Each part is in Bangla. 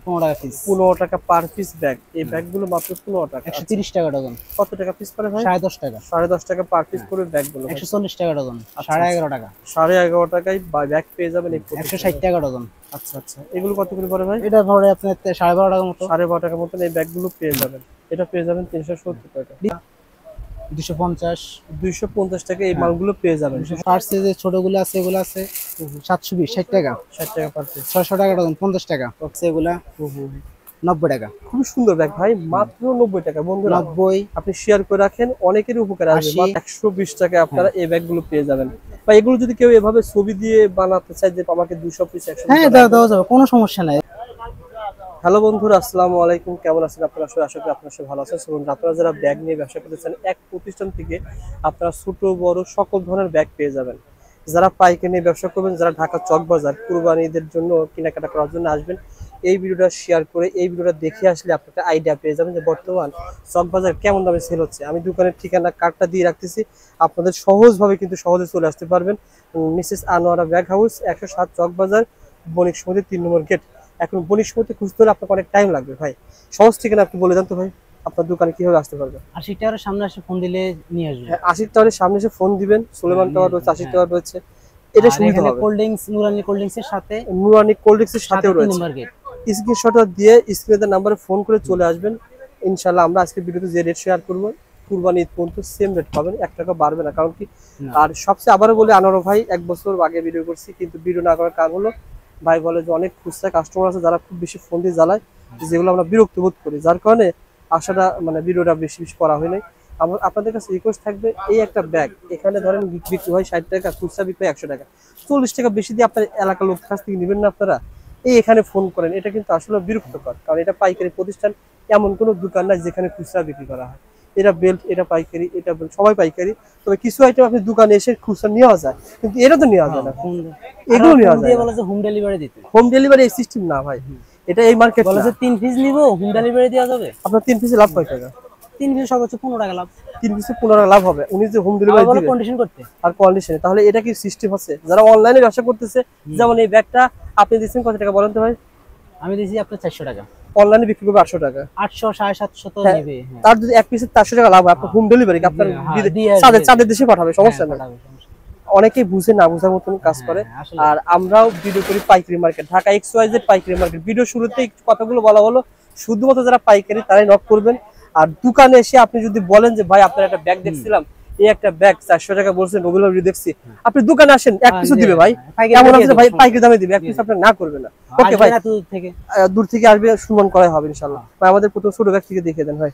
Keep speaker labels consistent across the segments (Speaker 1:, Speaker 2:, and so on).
Speaker 1: 15 টাকা পিস।
Speaker 2: 15 টাকা পার পিস ব্যাগ। এই ব্যাগগুলো মাত্র 15 টাকা।
Speaker 1: 130 টাকা ডজন।
Speaker 2: কত টাকা পিস পড়ে ভাই?
Speaker 1: 10.5 টাকা।
Speaker 2: 10.5 টাকা পার পিস করে ব্যাগগুলো।
Speaker 1: 140 টাকা ডজন। 11.5 টাকা।
Speaker 2: 11.5 টাকায় ব্যাগ পেয়ে যাবেন।
Speaker 1: 160 টাকা ডজন।
Speaker 2: আচ্ছা আচ্ছা, এগুলো কত করে পড়ে ভাই?
Speaker 1: এটা পড়ে আপনার 12.5 টাকা মতো।
Speaker 2: 12.5 টাকা মতন এই ব্যাগগুলো পেয়ে যাবেন। এটা পেয়ে যাবেন 370 টাকা।
Speaker 1: 250
Speaker 2: 250 টাকা এই মালগুলো পেয়ে যাবেন।
Speaker 1: ফার্স্ট যে ছোটগুলো আছে এগুলো আছে 720 60 টাকা।
Speaker 2: 60 টাকা পার পিস।
Speaker 1: 600 টাকা ডজন 50 টাকা। এগুলা 90 টাকা।
Speaker 2: খুব সুন্দর ব্যাগ ভাই, মাত্র 90 টাকা। বন্ধুরা
Speaker 1: 90
Speaker 2: আপনি শেয়ার করে রাখেন, অনেকেরই উপকার আসবে। 120 টাকায় আপনারা এই ব্যাগগুলো পেয়ে যাবেন। বা এগুলো যদি কেউ এভাবে ছবি দিয়ে বানাতে চায় যে আমাকে 200 পিস 100
Speaker 1: হ্যাঁ দেওয়া যাবে, কোনো সমস্যা নাই।
Speaker 2: হ্যালো বন্ধুরা, আসসালামু আলাইকুম। কেমন আছেন আপনারা? আশা করি আপনারা সবাই ভালো আছেন। আপনারা যারা ব্যাগ নিয়ে ব্যবসা করতেছেন, এক প্রতিষ্ঠান থেকে আপনারা ছোট বড় সকল ধরনের ব্যাগ পেয়ে যাবেন। যারা পাইকারি নিয়ে ব্যবসা করবেন, যারা ঢাকা চক বাজার কুরবানি ঈদের জন্য কেনাকাটা করার জন্য আসবেন, এই ভিডিওটা শেয়ার করে এই ভিডিওটা দেখে আসলে আপনারা আইডিয়া পেয়ে যাবেন যে বর্তমান চক বাজার কেমন দামে সেল হচ্ছে। আমি দোকানের ঠিকানা কার্ডটা দিয়ে রাখতেছি, আপনাদের সহজভাবে কিন্তু সহজে চলে আসতে পারবেন। মিসেস আনোয়ারা ব্যাগ হাউস, 107 চক বাজার, বণিক সমিতি 3 নম্বর গেট। এখন বণিক সমিতি খুঁজতে হলে আপনাকে অনেক টাইম লাগবে ভাই। সহজ ঠিকানা আপনি বলে দেন তো ভাই, আপনার দোকানে কিভাবে আসতে পারবে?
Speaker 1: 80 টাকার সামনে এসে ফোন দিলে নিয়ে আসবে।
Speaker 2: 80 টাওয়ারের সামনে এসে ফোন দিবেন। সুলেমান টাওয়ার রয়েছে, 80 টাওয়ার রয়েছে। এটা সুবিধা হবে।
Speaker 1: কোল্ড ড্রিঙ্কস, নুরানি কোল্ড ড্রিঙ্কস এর সাথে,
Speaker 2: নুরানি কোল্ড ড্রিঙ্কস এর সাথেও রয়েছে।
Speaker 1: নাম্বার গেট
Speaker 2: স্ক্রিনশটটা দিয়ে স্ক্রিনের নাম্বারে ফোন করে চলে আসবেন। ইনশাআল্লাহ আমরা আজকে ভিডিওতে যে রেট শেয়ার করব, কুরবানি ঈদ পর্যন্ত সেম রেট পাবেন, 1 টাকা বাড়বে না। কারণ কি, আর সবচেয়ে আবারও বলি, আনোয়ার ভাই 1 বছর আগে ভিডিও করছি, কিন্তু ভিডিও না করার কারণ হলো ভাই বলে যে অনেক খুচরা কাস্টমার আছে যারা খুব বেশি ফোন দিয়ে জ্বালায়, যেগুলো আমরা বিরক্ত বোধ করি, যার কারণে আশাটা মানে ভিডিওটা বেশি বেশি করা হয় নাই। আপনাদের কাছে রিকোয়েস্ট থাকবে, এই একটা ব্যাগ এখানে ধরেন বিক্রি হয় 60 টাকা, খুচরা বিক্রি 100 টাকা, 40 টাকা বেশি দিয়ে আপনার এলাকার লোক কাছ থেকে নেবেন না আপনারা, এই এখানে ফোন করেন। এটা কিন্তু আসলে বিরক্তকর, কারণ এটা পাইকারি প্রতিষ্ঠান, এমন কোনো দোকান নাই যেখানে খুচরা বিক্রি করা হয়। এটা বেল্ট, এটা পাইকারি, এটা বেল্ট, সবাই পাইকারি। তবে কিছু আইটেম আপনি দোকানে এসে খুচরা নেওয়া যায়, কিন্তু এটা তো নেওয়া যায় না। এগুলো নেওয়া যায়,
Speaker 1: বলে যে হোম ডেলিভারি দিতে।
Speaker 2: হোম ডেলিভারি এই সিস্টেম না ভাই, এটা এই মার্কেট
Speaker 1: বলে যে 3 পিস নিব, হোম ডেলিভারি দেওয়া যাবে।
Speaker 2: আপনার 3 পিসে লাভ কয় টাকা?
Speaker 1: 3 পিস সর্বোচ্চ 15 টাকা লাভ।
Speaker 2: 3 পিসে 15 টাকা লাভ হবে। উনি যে হোম ডেলিভারি দিবেন
Speaker 1: কন্ডিশন করতে
Speaker 2: আর কন্ডিশনে, তাহলে এটা কি সিস্টেম আছে? যারা অনলাইনে ব্যবসা করতেছে, যেমন এই ব্যাগটা আপনি দিচ্ছেন কত টাকা বলেন তো ভাই?
Speaker 1: আমি দিছি আপনার 400 টাকা।
Speaker 2: অনলাইনে বিক্রি করবে 800 টাকা।
Speaker 1: 800 750 তো নেবে।
Speaker 2: তার যদি এক পিসে 400 টাকা লাভ হয়, আপনার হোম ডেলিভারি আপনার সাদের দেশে পাঠাবে, সমস্যা নেই। অনেকেই বুঝে না বুঝার মতন কাজ করে। আর আমরাও ভিডিও করি পাইকারি মার্কেট, ঢাকা XYZ পাইকারি মার্কেট। ভিডিও শুরুতেই কথাগুলো বলা হলো, শুধুমাত্র যারা পাইকারি তারাই নক করবেন। আর দোকানে এসে আপনি যদি বলেন যে ভাই আপনার একটা ব্যাগ দেখছিলাম, এই একটা ব্যাগ 400 টাকা বলছেন, রবিবার ভিডিও দেখছি, আপনি দোকানে আসেন, এক পিসও দিবে ভাই, এমন আছে ভাই পাইকারি দামে দিবে, এক পিস আপনি না করবে না। ওকে ভাই, দূর থেকে আসবে, সম্মান করাই হবে ইনশাআল্লাহ। ভাই আমাদের প্রথম ছোট ব্যাগ থেকে দেখিয়ে দেন ভাই।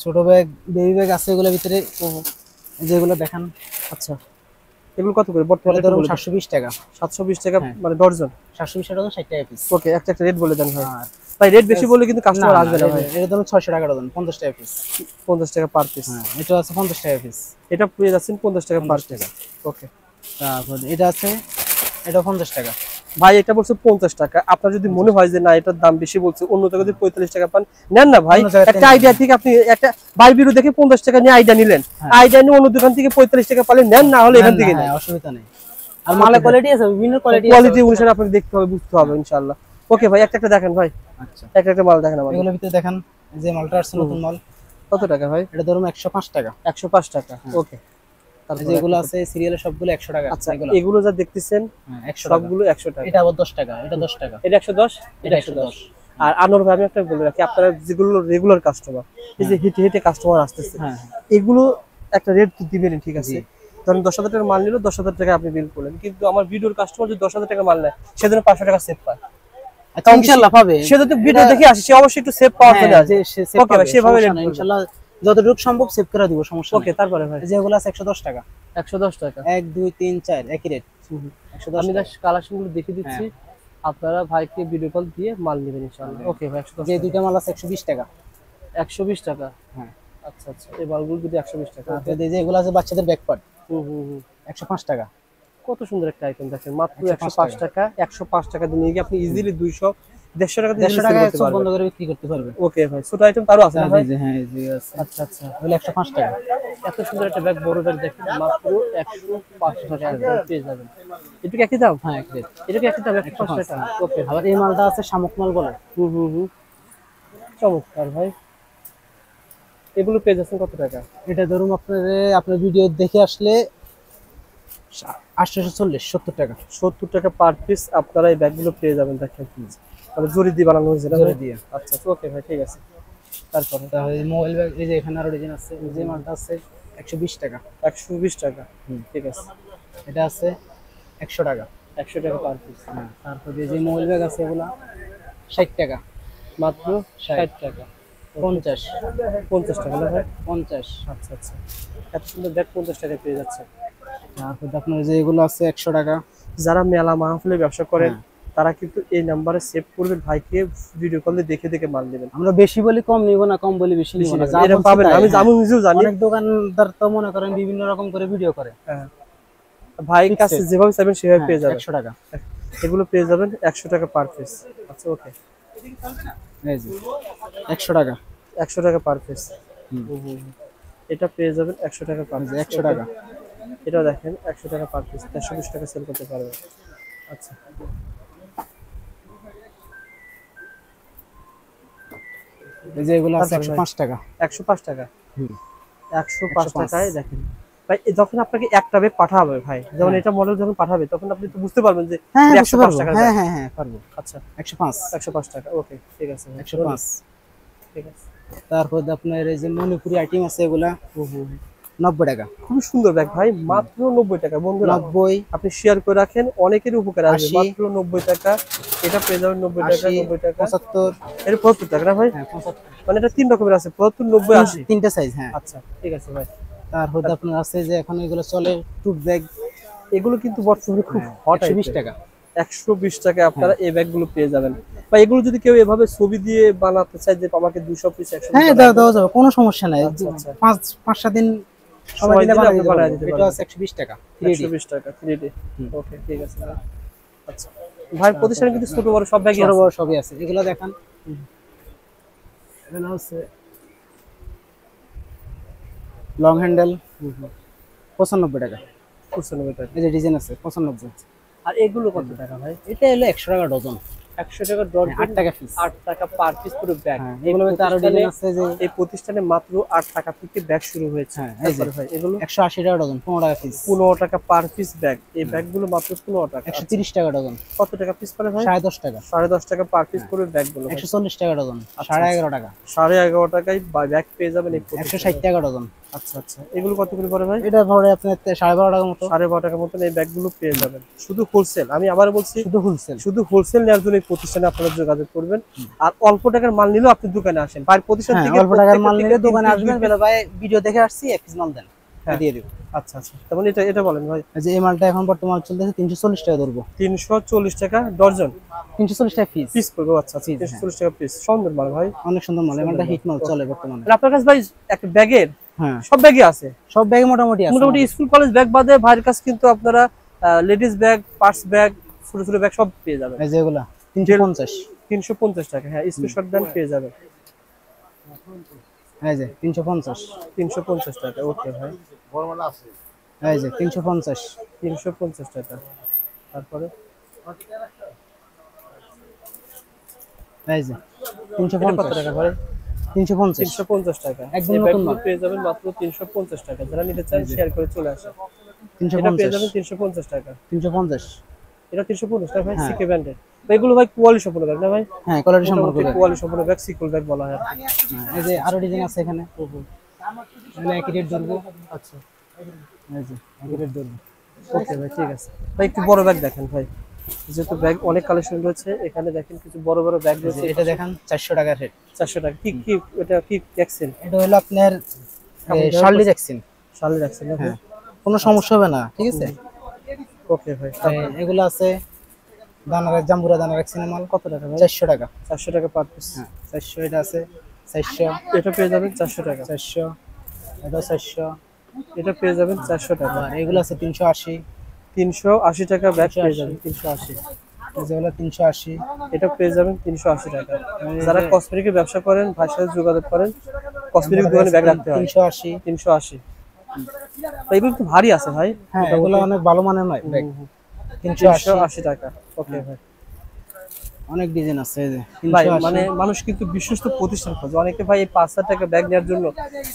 Speaker 1: ছোট ব্যাগ, বেবি ব্যাগ আছে এগুলোর ভিতরে, যেগুলো দেখান।
Speaker 2: আচ্ছা, এগুলো কত করে বর্তমানে?
Speaker 1: ধরুন 720 টাকা।
Speaker 2: 720 টাকা মানে ডজন?
Speaker 1: 720 টাকা ডজন, 60 টাকা পিস।
Speaker 2: ওকে, একটা একটা রেট বলে দেন ভাই। ভাই রেট বেশি বললে কিন্তু কাস্টমার আসবে না ভাই।
Speaker 1: এটা ধরুন 600 টাকা ডজন, 50 টাকা পিস।
Speaker 2: 50 টাকা পার পিস।
Speaker 1: হ্যাঁ, এটা আছে 50 টাকা পিস।
Speaker 2: এটা পেয়ে যাচ্ছেন 50 টাকা পার পিস। ওকে,
Speaker 1: তারপর এটা আছে, এটা 50 টাকা।
Speaker 2: ভাই এটা বলছে 50 টাকা। আপনার যদি মনে হয় যে না এটার দাম বেশি বলছে, অন্য জায়গায় যদি 45 টাকা পান, নেন না ভাই। একটা আইডিয়া থেকে আপনি একটা ভাই ভিডিও দেখে 50 টাকা নিয়ে আইডিয়া নিলেন, আইডিয়া নিয়ে অন্য দোকান থেকে 45 টাকা পালেন, নেন, না হলে এখান থেকে নেন,
Speaker 1: অসুবিধা নেই। আর মালের কোয়ালিটি আছে, বিভিন্ন
Speaker 2: কোয়ালিটি অনুসারে আপনাকে দেখতে হবে, বুঝতে হবে ইনশাআল্লাহ। ওকে ভাই, একটা একটা দেখেন ভাই।
Speaker 1: আচ্ছা,
Speaker 2: একটা একটা মাল দেখেন আমাদের।
Speaker 1: এগুলোর ভিতরে দেখেন, যে মালটা আছে নতুন মাল।
Speaker 2: কত টাকা ভাই?
Speaker 1: এটা ধরুন 105 টাকা।
Speaker 2: 105 টাকা। ওকে,
Speaker 1: তারপর যেগুলো আছে সিরিয়ালের সবগুলো 100 টাকা।
Speaker 2: আচ্ছা, এগুলো যা দেখতেছেন সবগুলো 100 টাকা।
Speaker 1: এটা আবার 10 টাকা, এটা 10 টাকা,
Speaker 2: এটা 110, এটা 110। আর আনোয়ার ভাই আমি একটা বলে রাখি, আপনারা যেগুলো রেগুলার কাস্টমার, এই যে হিটে হিটে কাস্টমার আসতেছে, এগুলো একটা রেট দিবেন, ঠিক আছে? ধরেন 10,000 টাকার মাল নিল, 10,000 টাকা আপনি বিল করলেন, কিন্তু আমার ভিডিওর কাস্টমার যদি 10,000 টাকা মাল নেয়, সেজন্য 500 টাকা সেভ পায়।
Speaker 1: ইনশাআল্লাহ পাবে।
Speaker 2: সে যদি ভিডিও দেখে আসে, সে অবশ্যই একটু সেভ পাওয়ার জন্য আসে। ওকে ভাই, সেভাবে
Speaker 1: ইনশাআল্লাহ যতটুকু সম্ভব সেভ করে দিব, সমস্যা নেই।
Speaker 2: ওকে, তারপরে ভাই
Speaker 1: যেগুলো আছে 110 টাকা।
Speaker 2: 110 টাকা,
Speaker 1: 1 2 3 4 একই রেট। 110।
Speaker 2: আমি জাস্ট কালেকশনগুলো দেখে দিচ্ছি, আপনারা ভাইকে ভিডিও কল দিয়ে মাল নেবেন ইনশাআল্লাহ। ওকে ভাই, 110।
Speaker 1: যে দুইটা মাল আছে 120 টাকা।
Speaker 2: 120 টাকা।
Speaker 1: হ্যাঁ,
Speaker 2: আচ্ছা আচ্ছা, এই মালগুলো যদি 120 টাকা।
Speaker 1: যেগুলো আছে বাচ্চাদের ব্যাকপ্যাড, 105 টাকা।
Speaker 2: কত সুন্দর একটা আইটেম দেখেন, মাত্র 105 টাকা। 105 টাকা দিয়ে নিয়ে গিয়ে আপনি ইজিলি 150 টাকা দিয়ে
Speaker 1: 150
Speaker 2: sell
Speaker 1: টাকায়
Speaker 2: করতে
Speaker 1: চোখ বন্ধ
Speaker 2: পারবেন।
Speaker 1: করে বিক্রি করতে পারবে।
Speaker 2: ওকে ভাই, ছোট আইটেম তারও আছে না ভাই?
Speaker 1: জি, হ্যাঁ, জি আছে।
Speaker 2: আচ্ছা আচ্ছা,
Speaker 1: হলো 105 টাকা।
Speaker 2: এত সুন্দর একটা ব্যাগ, বড় ব্যাগ দেখেন মাত্র 105 টাকায় পেয়ে যাবেন। এটা কি একই দাম?
Speaker 1: হ্যাঁ, এক রেট।
Speaker 2: এটা কি একই দাম 105 টাকা? ওকে।
Speaker 1: আবার এই মালটা আছে শামুক মাল বলে।
Speaker 2: হুম হুম হুম, চমৎকার ভাই। এগুলো পেয়ে যাচ্ছেন কত টাকা?
Speaker 1: এটা ধরুন আপনার ভিডিও দেখে আসলে 840 70 টাকা
Speaker 2: 70 টাকা পার পিস আপনারা এই ব্যাগগুলো পেয়ে যাবেন। দেখেন মানে জরি দিয়ে বানানো হয়েছে না
Speaker 1: জোরে
Speaker 2: ভাই?
Speaker 1: দিয়ে।
Speaker 2: আচ্ছা ওকে ভাই, ঠিক আছে। তারপরে
Speaker 1: তাহলে মোবাইল ব্যাগ এই যে এখানে আরো ডিজাইন আছে, যে মালটা আছে 120 টাকা।
Speaker 2: 120 টাকা, ঠিক আছে।
Speaker 1: এটা আছে 100 টাকা।
Speaker 2: 100 টাকা পার পিস।
Speaker 1: হ্যাঁ, তারপরে যে মোবাইল ব্যাগ আছে এগুলা 60 টাকা।
Speaker 2: মাত্র 60 টাকা।
Speaker 1: 50
Speaker 2: 50 টাকা না ভাই?
Speaker 1: 50।
Speaker 2: আচ্ছা আচ্ছা, এত সুন্দর ব্যাগ 50 টাকায় পেয়ে যাচ্ছে।
Speaker 1: তারপরে আপনার যে এগুলো আছে 100 টাকা।
Speaker 2: যারা মেলা মাহফিলে ব্যবসা করেন
Speaker 1: হ্যাঁ।
Speaker 2: তারা কিন্তু এই নাম্বারে সেভ করবেন, ভাইকে ভিডিও কলে দেখে দেখে মাল নেবেন।
Speaker 1: আমরা বেশি বলি কম নিব না, কম বলি বেশি নিব না, যা
Speaker 2: এরকম
Speaker 1: বলছি
Speaker 2: পাবেন না,
Speaker 1: তাই।
Speaker 2: আমি
Speaker 1: হ্যাঁ।
Speaker 2: আমি নিজেও জানি।
Speaker 1: অনেক দোকানদার তো মনে করেন বিভিন্ন রকম করে ভিডিও করে।
Speaker 2: হ্যাঁ, ভাই কাছে যেভাবে চাইবেন সেভাবে পেয়ে যাবেন।
Speaker 1: 100 টাকা।
Speaker 2: এগুলো পেয়ে যাবেন 100 টাকা পার পিস। আচ্ছা ওকে,
Speaker 1: এই যে 100 টাকা।
Speaker 2: 100 টাকা পার পিস। এটা পেয়ে যাবেন 100 টাকা পার
Speaker 1: এই যে
Speaker 2: পিস।
Speaker 1: 100 টাকা।
Speaker 2: এটাও দেখেন 100 টাকা পার পিস, 120 টাকা সেল করতে পারবেন। আচ্ছা,
Speaker 1: এই যে এগুলো আছে
Speaker 2: তারপরে
Speaker 1: 105 টাকা।
Speaker 2: 105 টাকা।
Speaker 1: হুম।
Speaker 2: 105
Speaker 1: 105
Speaker 2: টাকায় দেখেন ভাই। যখন আপনাকে একটা ব্যাগ পাঠাবে ভাই, যেমন এটা মডেল যখন পাঠাবে তখন আপনি তো বুঝতে পারবেন যে
Speaker 1: হ্যাঁ,
Speaker 2: এটা
Speaker 1: বুঝতে
Speaker 2: 105
Speaker 1: পারবো।
Speaker 2: টাকার
Speaker 1: হ্যাঁ,
Speaker 2: ব্যাগ।
Speaker 1: হ্যাঁ, হ্যাঁ, পারবো।
Speaker 2: আচ্ছা,
Speaker 1: 105
Speaker 2: 105 টাকা। ওকে, ঠিক আছে ভাই,
Speaker 1: 105।
Speaker 2: ঠিক আছে।
Speaker 1: তারপর আপনার এই যে মণিপুরি আইটেম আছে এগুলা
Speaker 2: হুম হুম,
Speaker 1: 90 টাকা।
Speaker 2: খুবই সুন্দর ব্যাগ ভাই, মাত্র 90 টাকা। বন্ধুরা
Speaker 1: 90,
Speaker 2: আপনি শেয়ার করে রাখেন, অনেকের উপকার আসবে।
Speaker 1: 80,
Speaker 2: মাত্র 90 টাকা। এটা পেয়ে যাবেন 90 টাকা,
Speaker 1: 80,
Speaker 2: 90 টাকা।
Speaker 1: 75।
Speaker 2: এটা 75 টাকা না ভাই?
Speaker 1: হ্যাঁ, 75।
Speaker 2: মানে এটা তিন রকমের আছে, 75, 90, 80।
Speaker 1: তিনটা সাইজ। হ্যাঁ।
Speaker 2: আচ্ছা, ঠিক আছে ভাই।
Speaker 1: তারপর আপনার আছে যে এখন এগুলো চলে টুট ব্যাগ,
Speaker 2: এগুলো কিন্তু বর্তমানে খুব হট।
Speaker 1: 120 টাকা।
Speaker 2: 120 টাকায় আপনারা এই ব্যাগগুলো পেয়ে যাবেন। বা এগুলো যদি কেউ এভাবে ছবি দিয়ে বানাতে চায় যে আমাকে 200 পিস 100
Speaker 1: হ্যাঁ,
Speaker 2: পিস
Speaker 1: দেওয়া যাবে, কোনো সমস্যা নাই।
Speaker 2: আচ্ছা, আচ্ছা।
Speaker 1: 5-7 দিন
Speaker 2: সময়
Speaker 1: সময় দিলে
Speaker 2: দিলে
Speaker 1: বানিয়ে
Speaker 2: আপনি
Speaker 1: দিতে
Speaker 2: বানিয়ে
Speaker 1: পারবো।
Speaker 2: দিতে
Speaker 1: এটা
Speaker 2: পারবেন।
Speaker 1: আছে 120 টাকা।
Speaker 2: 120 টাকা 3D। ওকে, ঠিক আছে ভাই। আচ্ছা ভাই, প্রতিষ্ঠানে কিন্তু ছোট বড় সব ব্যাগই
Speaker 1: ছোট
Speaker 2: আছে।
Speaker 1: বড় সবই আছে। এগুলো দেখেন, এগুলো হচ্ছে লং হ্যান্ডেল 95 টাকা।
Speaker 2: 95 টাকা।
Speaker 1: এই যে ডিজাইন আছে 95।
Speaker 2: আর এগুলো কত টাকা ভাই?
Speaker 1: এটা হলো 100 টাকা ডজন।
Speaker 2: 100 টাকা ডজন,
Speaker 1: 8 টাকা পিস।
Speaker 2: 8 টাকা পার পিস পুরো ব্যাগ।
Speaker 1: হ্যাঁ, এগুলো মধ্যে আরো ডিজাইন আছে যে
Speaker 2: এই প্রতিষ্ঠানে মাত্র 8 টাকা থেকে ব্যাগ শুরু হয়েছে।
Speaker 1: হ্যাঁ, এই যে
Speaker 2: তারপরে ভাই এগুলো
Speaker 1: 180 টাকা ডজন, 15 টাকা পিস।
Speaker 2: 15 টাকা পার পিস ব্যাগ। এই ব্যাগগুলো মাত্র 15 টাকা।
Speaker 1: 130 টাকা ডজন।
Speaker 2: কত টাকা পিস পড়ে ভাই?
Speaker 1: 10.5 টাকা।
Speaker 2: 10.5 টাকা পার পিস করে ব্যাগগুলো।
Speaker 1: 140 টাকা ডজন, 11.5 টাকা।
Speaker 2: 11.5 টাকায় ব্যাগ পেয়ে যাবেন এই
Speaker 1: 160 টাকা ডজন।
Speaker 2: আচ্ছা আচ্ছা, এগুলো কত করে পড়ে ভাই?
Speaker 1: এটা পড়ে আপনার 12.5 টাকা মতো।
Speaker 2: 12.5 টাকার মতন এই ব্যাগগুলো পেয়ে যাবেন। শুধু হোলসেল, আমি আবার বলছি,
Speaker 1: শুধু হোলসেল।
Speaker 2: শুধু হোলসেল নেওয়ার জন্য এই প্রতিষ্ঠানে আপনারা যোগাযোগ করবেন। আর অল্প টাকার মাল নিলেও আপনি দোকানে আসেন ভাই। প্রতিষ্ঠান
Speaker 1: হ্যাঁ,
Speaker 2: থেকে
Speaker 1: অল্প টাকার মাল নিলে
Speaker 2: প্রত্যেকটা
Speaker 1: দোকানে
Speaker 2: তিন
Speaker 1: আসবেন,
Speaker 2: piece,
Speaker 1: বলে ভাই ভিডিও দেখে আসছি, এক পিস মাল দেন,
Speaker 2: হ্যাঁ।
Speaker 1: দিয়ে দিব।
Speaker 2: আচ্ছা আচ্ছা, তার মানে এটা বলেন ভাই।
Speaker 1: এই যে এই মালটা এখন বর্তমানে চলতেছে 340 টাকা ধরবো।
Speaker 2: 340 টাকা ডজন,
Speaker 1: 340 টাকা পিস।
Speaker 2: পিস করবো। আচ্ছা আচ্ছা, 340 টাকা পিস। সুন্দর মাল ভাই,
Speaker 1: অনেক সুন্দর মাল। এই মালটা হিট মাল চলে বর্তমানে।
Speaker 2: আর আপনার কাছে ভাই একটা ব্যাগের
Speaker 1: হ্যাঁ,
Speaker 2: সব ব্যাগই আছে।
Speaker 1: সব ব্যাগ মোটামুটি আছে।
Speaker 2: মোটামুটি স্কুল কলেজ ব্যাগ বাদে ভাইয়ের কাছে কিন্তু আপনারা লেডিস ব্যাগ, পার্স ব্যাগ, ছোট ছোট ব্যাগ সব পেয়ে যাবেন।
Speaker 1: এই যে এগুলা 350।
Speaker 2: 350 টাকা। হ্যাঁ, স্ক্রিনশট দেন পেয়ে যাবেন।
Speaker 1: এই যে 350।
Speaker 2: 350 টাকা। ওকে ভাই,
Speaker 1: এই যে 350।
Speaker 2: 350 টাকা। তারপরে
Speaker 1: এই যে
Speaker 2: এটা কত
Speaker 1: 350
Speaker 2: টাকা ভাই?
Speaker 1: 350।
Speaker 2: 350 টাকা।
Speaker 1: একদম
Speaker 2: এই
Speaker 1: নতুন
Speaker 2: ব্যাগগুলো
Speaker 1: মাল।
Speaker 2: পেয়ে যাবেন মাত্র 350 টাকা। যারা নিতে চান শেয়ার করে চলে আসেন। এটা পেয়ে
Speaker 1: 350।
Speaker 2: যাবেন 350 টাকা।
Speaker 1: 350।
Speaker 2: এটা 350 টাকা ভাই,
Speaker 1: হ্যাঁ।
Speaker 2: সিকে ব্র্যান্ডের। এগুলো ভাই কোয়ালিটি সম্পূর্ণ ব্যাগ না ভাই?
Speaker 1: হ্যাঁ, কোয়ালিটি সম্পর্কে।
Speaker 2: কোয়ালিটি সম্পূর্ণ ব্যাগ, সিকল ব্যাগ বলা হয়।
Speaker 1: এই যে আরো ডিজাইন আছে এখানে। এগুলো একই রেট ধরবো।
Speaker 2: আচ্ছা,
Speaker 1: এই যে একই রেট ধরবো।
Speaker 2: ওকে ভাই, ঠিক আছে ভাই। একটু বড় ব্যাগ দেখেন ভাই, যেহেতু ব্যাগ অনেক কালেকশন রয়েছে এখানে। দেখেন কিছু বড় বড় ব্যাগ
Speaker 1: এই
Speaker 2: রয়েছে।
Speaker 1: যে এটা দেখেন 400 টাকার রেট।
Speaker 2: 400 টাকা। কি কি এটা কি এক্সেল?
Speaker 1: এটা হলো আপনার শার্লি জ্যাকসন।
Speaker 2: শার্লি রাখছেন না ভাই?
Speaker 1: হ্যাঁ, কোনো সমস্যা হবে না, ঠিক আছে।
Speaker 2: ওকে ভাই।
Speaker 1: এগুলো আছে দানার জাম্বুরা দানার জ্যাকসন মাল।
Speaker 2: কত টাকা ভাই?
Speaker 1: 400 টাকা।
Speaker 2: 400 টাকা পার পিস।
Speaker 1: হ্যাঁ, 400। এটা আছে 400।
Speaker 2: এটা পেয়ে যাবেন 400 টাকা।
Speaker 1: 400। এটা 400।
Speaker 2: এটা পেয়ে যাবেন 400 টাকা।
Speaker 1: আর এগুলো আছে 380।
Speaker 2: 380 টাকা ব্যাগ পেয়ে
Speaker 1: 380
Speaker 2: যাবেন। 380।
Speaker 1: যেগুলো 380।
Speaker 2: এটা পেয়ে যাবেন 380 টাকা। যারা কসমেটিকের ব্যবসা করেন ভাইয়ের সাথে যোগাযোগ করেন, কসমেটিক দোকানে ব্যাগ রাখতে হয়।
Speaker 1: 380।
Speaker 2: 380। তো এগুলো তো ভারী আছে ভাই।
Speaker 1: হ্যাঁ এগুলো অনেক ভালো মানের নয় ব্যাগ।
Speaker 2: 380 টাকা। ওকে ভাই।
Speaker 1: অনেক ডিজাইন আছে এই যে
Speaker 2: ভাই
Speaker 1: 380।
Speaker 2: মানে মানুষ কিন্তু বিশ্বস্ত প্রতিষ্ঠান খোঁজে। অনেকে ভাই এই 5,000 টাকা ব্যাগ নেওয়ার জন্য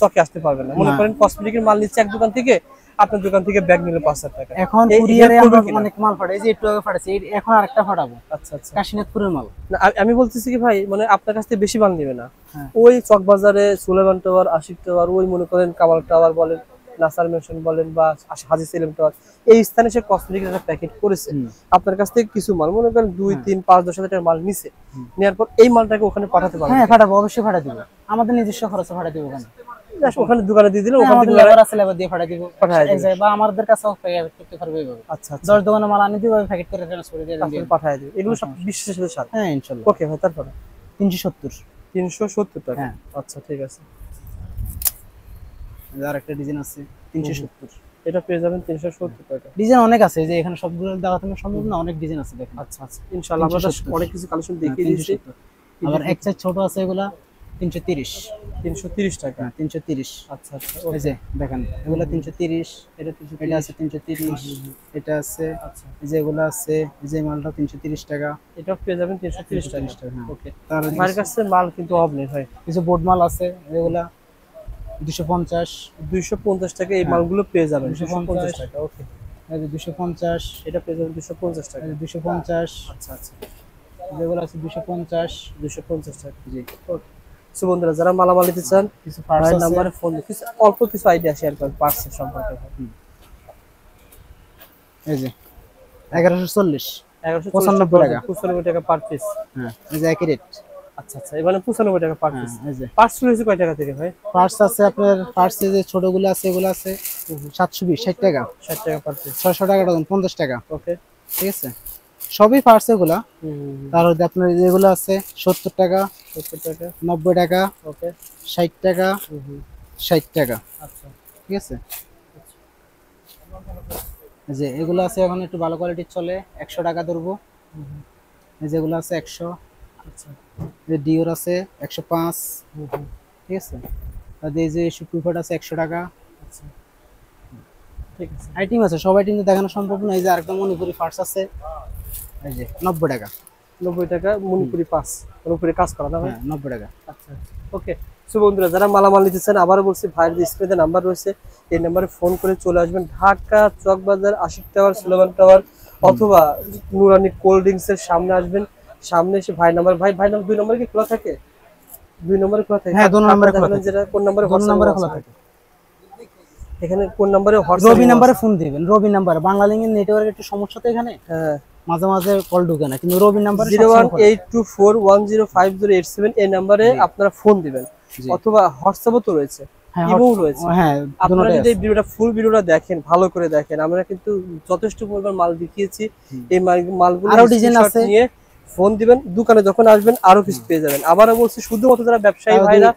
Speaker 2: চকে আসতে পারবে না। মনে করেন কসমেটিকের মাল নিচ্ছে এক দোকান থেকে, আপনার দোকান থেকে ব্যাগ নিলে 5,000 টাকা।
Speaker 1: এখন কুরিয়ারে আমরা অনেক মাল পাঠাই, এই যে একটু আগে পাঠাচ্ছি, এখন আরেকটা পাঠাবো।
Speaker 2: আচ্ছা আচ্ছা।
Speaker 1: কাশীনাথপুরের মাল।
Speaker 2: না আমি বলতেছি কি ভাই, মানে আপনার কাছ থেকে বেশি মাল নেবে না। ওই চকবাজারে সুলেমান টাওয়ার, আশিক টাওয়ার, ওই মনে করেন কামাল টাওয়ার বলেন, নাসার মেশন বলেন বা হাজী সেলিম টাওয়ার, এই স্থানে সে কসমেটিক একটা প্যাকেট করেছে। আপনার কাছ থেকে কিছু মাল মনে করেন 2, 3, 5, 10 হাজার টাকার মাল নিছে, নেওয়ার পর এই মালটাকে ওখানে পাঠাতে পারবে।
Speaker 1: হ্যাঁ পাঠাবো, অবশ্যই পাঠা দিব, আমাদের নিজস্ব খরচে পাঠা দিব। ওখানে
Speaker 2: ওখানে দোকানে দিয়ে দিলে ওখান থেকে
Speaker 1: লেবার আছে, লেবার দিয়ে পাঠা দিব বা আমাদের কাছে প্যাকেট করতে পারবে এইভাবে।
Speaker 2: আচ্ছা আচ্ছা।
Speaker 1: 10 দোকানে মাল আনি দিব, প্যাকেট করে ট্রান্সফার দিয়ে দিই,
Speaker 2: পাঠিয়ে দিই। এগুলো সব বিশ্বাসের সাথে।
Speaker 1: হ্যাঁ ইনশাআল্লাহ।
Speaker 2: ওকে ভাই, তারপর
Speaker 1: 370।
Speaker 2: 370 টাকা। আচ্ছা ঠিক আছে।
Speaker 1: আর একটা ডিজাইন আছে 370,
Speaker 2: এটা পেয়ে যাবেন 370 টাকা।
Speaker 1: ডিজাইন অনেক আছে, যে এখানে সবগুলো দেখাতে সম্ভব না, অনেক ডিজাইন আছে দেখেন।
Speaker 2: আচ্ছা আচ্ছা, ইনশাআল্লাহ আমরা অনেক কিছু কালেকশন দেখিয়ে দিয়েছি।
Speaker 1: আবার এক সাইজ ছোট আছে, এগুলা 330।
Speaker 2: 330 টাকা।
Speaker 1: 330।
Speaker 2: আচ্ছা আচ্ছা।
Speaker 1: এই যে দেখেন এগুলা 330, এটা আছে 330, এটা আছে।
Speaker 2: আচ্ছা,
Speaker 1: এই যে এগুলা আছে, এই যে মালটা 330 টাকা,
Speaker 2: এটা পেয়ে যাবেন 330 টাকা। ওকে,
Speaker 1: তার
Speaker 2: আমার কাছে মাল কিন্তু অভাব নেই ভাই।
Speaker 1: কিছু বোর্ড মাল আছে, এগুলা 250।
Speaker 2: 250 টাকা এই মালগুলো পেয়ে যাবেন।
Speaker 1: 250
Speaker 2: টাকা। ওকে,
Speaker 1: এই যে 250,
Speaker 2: এটা পেয়ে যাবেন 250 টাকা।
Speaker 1: 250।
Speaker 2: আচ্ছা আচ্ছা,
Speaker 1: যেগুলো আছে 250।
Speaker 2: 250 টাকা। জি, ওকে। সো বন্ধুরা, যারা মালামাল নিতে চান
Speaker 1: কিছু পার্টস আছে,
Speaker 2: নাম্বারে ফোন দিয়ে কিছু অল্প কিছু আইডিয়া শেয়ার করেন পার্টস সম্পর্কে।
Speaker 1: এই যে 1140,
Speaker 2: 1195 টাকা। 95 টাকা পার পিস।
Speaker 1: হ্যাঁ এই যে একই রেট।
Speaker 2: আচ্ছা আচ্ছা, এবারে 95 টাকা পার পিস।
Speaker 1: এই যে
Speaker 2: পার্টস রয়েছে কয় টাকা থেকে ভাই?
Speaker 1: পার্টস আছে আপনার, পার্টস যে ছোটগুলো আছে এগুলো আছে 720, 60 টাকা।
Speaker 2: 60 টাকা পার পিস।
Speaker 1: 600 টাকা ডজন, 50 টাকা।
Speaker 2: ওকে,
Speaker 1: ঠিক আছে, সবই পার্টস এগুলা। তারপর আপনার যেগুলো আছে 70 টাকা,
Speaker 2: 70 টাকা,
Speaker 1: 90 টাকা,
Speaker 2: ওকে,
Speaker 1: 60 টাকা, 60 টাকা।
Speaker 2: আচ্ছা
Speaker 1: ঠিক আছে, এই যে এগুলো আছে এখন একটু ভালো কোয়ালিটির চলে, 100 টাকা ধরবো। এই যেগুলো আছে 100।
Speaker 2: আচ্ছা,
Speaker 1: এই ডিওর আছে 105। ঠিক আছে, আর এই যে সুপিফট আছে 100 টাকা।
Speaker 2: আচ্ছা ঠিক আছে।
Speaker 1: আইটেম আছে, সব আইটেম তো দেখানো সম্ভব না। এই যে আরেকটা মণিপুরি ফার্স আছে, এই যে 90 টাকা।
Speaker 2: 90 টাকা মণিপুরি পাস, মণিপুরি কাজ করা না ভাই?
Speaker 1: হ্যাঁ 90 টাকা।
Speaker 2: আচ্ছা, ওকে। সো বন্ধুরা, যারা মালামাল নিতে চান, আবারও বলছি ভাইয়ের যে স্ক্রিনে নাম্বার রয়েছে, এই নাম্বারে ফোন করে চলে আসবেন। ঢাকা চকবাজার, আশিক টাওয়ার, সুলেমান টাওয়ার অথবা নুরানি কোল্ড ড্রিঙ্কস এর সামনে আসবেন। সামনে এসে ভাই নাম্বার, ভাই নাম্বার 2 নম্বরে কি খোলা থাকে? 2 নম্বরে খোলা থাকে?
Speaker 1: হ্যাঁ 2 নম্বরে খোলা থাকে।
Speaker 2: যেটা কোন নম্বরে?
Speaker 1: 2 নম্বরে খোলা থাকে।
Speaker 2: এখানে কোন নম্বরে? হোয়াটসঅ্যাপ
Speaker 1: রবি নম্বরে ফোন দিবেন, রবি নাম্বার। বাংলালিংক এর নেটওয়ার্ক একটু সমস্যা তো এখানে,
Speaker 2: হ্যাঁ
Speaker 1: মাঝে মাঝে কল ঢোকে না, কিন্তু রবি নাম্বারে
Speaker 2: 01824105087 এই নম্বরে আপনারা ফোন দিবেন, অথবা হোয়াটসঅ্যাপও তো রয়েছে, ইমো রয়েছে।
Speaker 1: হ্যাঁ,
Speaker 2: আপনারা যদি এই ভিডিওটা ফুল ভিডিওটা দেখেন, ভালো করে দেখেন, আমরা কিন্তু যথেষ্ট পরিমাণ মাল দেখিয়েছি। এই মালগুলো
Speaker 1: আরো ডিজাইন আছে,
Speaker 2: নিয়ে ফোন দিবেন, দোকানে যখন আসবেন আরো কিছু পেয়ে যাবেন। আবারও বলছি, শুধুমাত্র যারা ব্যবসায়ী ভাইরা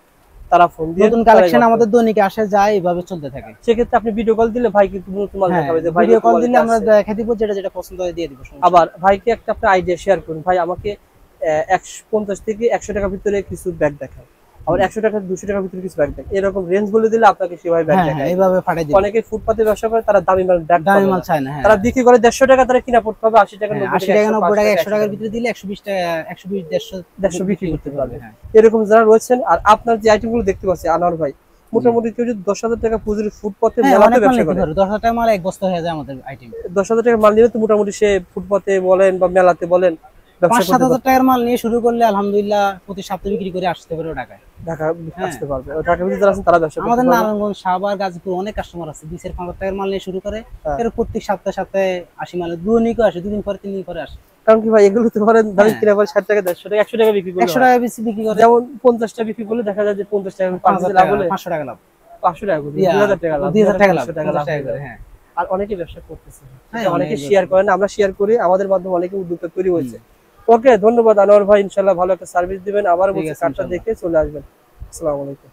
Speaker 2: তারা ফোন দিয়ে,
Speaker 1: নতুন কালেকশন আমাদের দৈনিক আসে যায়, এইভাবে চলতে থাকে।
Speaker 2: সেক্ষেত্রে আপনি ভিডিও কল দিলে ভাই কিন্তু নতুন মাল দেখাবে, যে ভাই
Speaker 1: ভিডিও কল দিলে আমরা দেখাই দিব, যেটা যেটা পছন্দ হয় দিয়ে দিব।
Speaker 2: আবার ভাইকে একটা আপনি আইডিয়া শেয়ার করুন, ভাই আমাকে 150 থেকে 100 টাকার ভিতরে কিছু ব্যাগ দেখায়, আবার 100 টাকা 200 টাকার ভিতরে কিছু ব্যাগ দেখায়, এরকম রেঞ্জ বলে দিলে আপনাকে সেভাবে ব্যাগ দেখায়।
Speaker 1: এইভাবে পাঠাই দিব।
Speaker 2: অনেকে ফুটপাতে ব্যবসা করে, তারা দামি মাল
Speaker 1: চায় না।
Speaker 2: তারা বিক্রি করে 150 টাকা, তারা কিনা পড়তে হবে 80 টাকা,
Speaker 1: 80 টাকা, 90 টাকা, 100 টাকার ভিতরে দিলে 120 টাকা, 120 150
Speaker 2: বিক্রি করতে পারবে। এরকম যারা রয়েছেন, আর আপনার যে আইটেমগুলো দেখতে পাচ্ছি আনোয়ার ভাই, মোটামুটি কেউ যদি 10,000 টাকা পুঁজির ফুটপাতে মেলাতে ব্যবসা করে,
Speaker 1: 10,000 টাকা মাল এক বস্তা হয়ে যায় আমাদের আইটেম।
Speaker 2: 10,000 টাকা মাল নিলে তো মোটামুটি সে ফুটপাতে বলেন বা মেলাতে বলেন
Speaker 1: 5-7,000 টাকার মাল নিয়ে শুরু করলে আলহামদুলিল্লাহ প্রতি সপ্তাহে বিক্রি করে আসতে পারে ঢাকায়।
Speaker 2: ঢাকা আসতে পারবে, ঢাকার ভিতরে যারা আছেন তারা ব্যবসা করতে
Speaker 1: আমাদের
Speaker 2: পারবে।
Speaker 1: নারায়ণগঞ্জ, সাভার, গাজীপুর অনেক কাস্টমার আছে 20-5,000 টাকার মাল নিয়ে শুরু করে, এর প্রত্যেক সপ্তাহে 80 মাল দৈনিকও আসে, 2 দিন পরে 3 দিন পরে আসে।
Speaker 2: কারণ কি ভাই, এগুলো তো ধরেন দামি কিনা পরে 60 টাকা, 150 টাকা, 100 টাকা বিক্রি করলে
Speaker 1: 100 টাকা বেশি বিক্রি করে,
Speaker 2: যেমন 50 টাকা বিক্রি করলে দেখা যায় যে 50 টাকা লাভ হলে
Speaker 1: 500 টাকা লাভ,
Speaker 2: 500 টাকা, 2000 টাকা লাভ,
Speaker 1: 2000 টাকা লাভ,
Speaker 2: 500 টাকা লাভ।
Speaker 1: হ্যাঁ।
Speaker 2: আর অনেকে ব্যবসা করতেছে,
Speaker 1: হ্যাঁ,
Speaker 2: অনেকে শেয়ার করেন, আমরা শেয়ার করি, আমাদের মাধ্যমে অনেকে উদ্যোক্তা তৈরি হয়েছে। ওকে, ধন্যবাদ আনোয়ার ভাই, ইনশাআল্লাহ ভালো একটা সার্ভিস দিবেন। আবার বলছি, কার্ডটা দেখে চলে আসবেন। আসসালামু আলাইকুম।